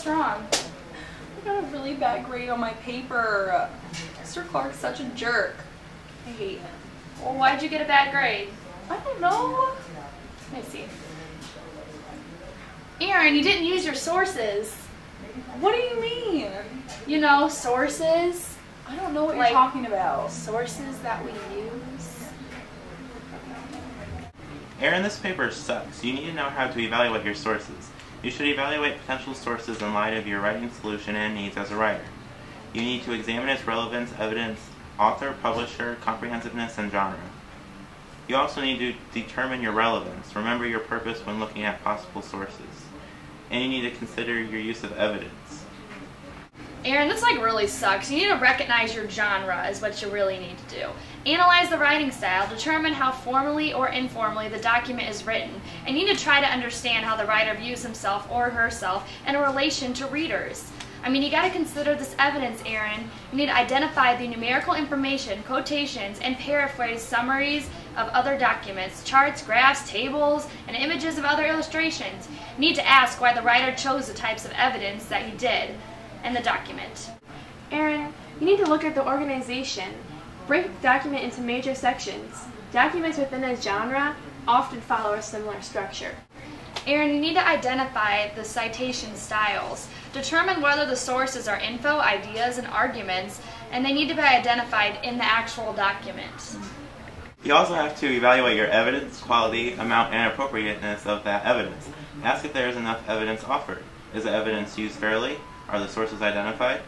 What's wrong? I got a really bad grade on my paper. Mr. Clark's such a jerk. I hate him. Well, why'd you get a bad grade? I don't know. Let me see. Erin, you didn't use your sources. What do you mean? You know, sources. I don't know what Like, you're talking about. Sources that we use. Erin, this paper sucks. You need to know how to evaluate your sources. You should evaluate potential sources in light of your writing solution and needs as a writer. You need to examine its relevance, evidence, author, publisher, comprehensiveness, and genre. You also need to determine your relevance. Remember your purpose when looking at possible sources. And you need to consider your use of evidence. Erin, this really sucks. You need to recognize your genre is what you really need to do. Analyze the writing style, determine how formally or informally the document is written, and you need to try to understand how the writer views himself or herself in relation to readers. I mean, you got to consider this evidence, Erin. You need to identify the numerical information, quotations, and paraphrase summaries of other documents, charts, graphs, tables, and images of other illustrations. You need to ask why the writer chose the types of evidence that he did in the document. Erin, you need to look at the organization. Break the document into major sections. Documents within a genre often follow a similar structure. Erin, you need to identify the citation styles. Determine whether the sources are info, ideas, and arguments, and they need to be identified in the actual document. You also have to evaluate your evidence, quality, amount, and appropriateness of that evidence. Ask if there is enough evidence offered. Is the evidence used fairly? Are the sources identified?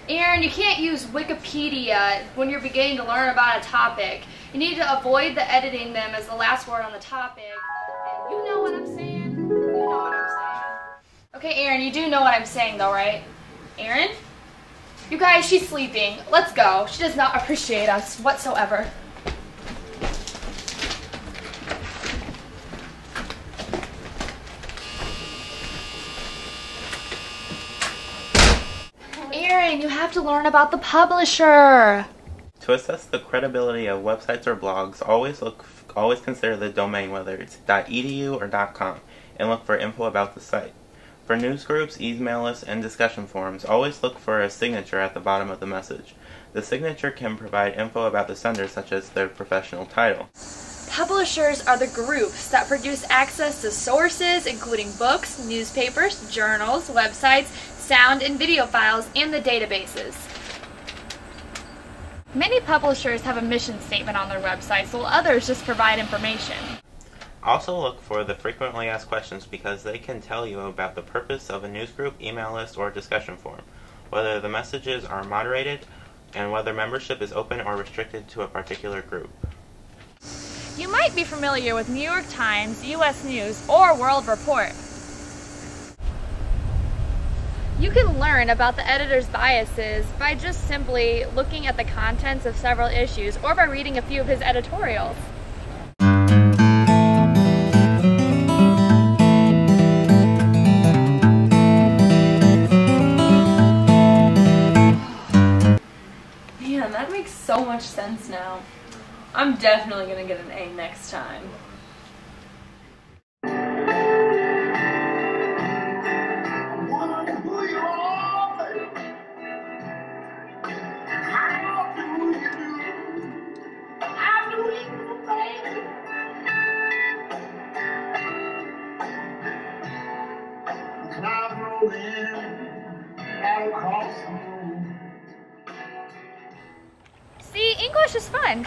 Erin, you can't use Wikipedia when you're beginning to learn about a topic. You need to avoid the editing them as the last word on the topic. And you know what I'm saying? You know what I'm saying. Okay, Erin, you do know what I'm saying though, right? Erin? You guys, she's sleeping. Let's go. She does not appreciate us whatsoever. Erin, you have to learn about the publisher. To assess the credibility of websites or blogs, always consider the domain, whether it's .edu or .com, and look for info about the site. For news groups, email lists, and discussion forums, always look for a signature at the bottom of the message. The signature can provide info about the sender, such as their professional title. Publishers are the groups that produce access to sources, including books, newspapers, journals, websites, sound and video files, and the databases. Many publishers have a mission statement on their websites, while others just provide information. Also look for the frequently asked questions because they can tell you about the purpose of a newsgroup, email list, or discussion forum, whether the messages are moderated, and whether membership is open or restricted to a particular group. You might be familiar with New York Times, U.S. News, or World Report. You can learn about the editor's biases by just simply looking at the contents of several issues or by reading a few of his editorials. Man, that makes so much sense now. I'm definitely gonna get an A next time. See, English is fun.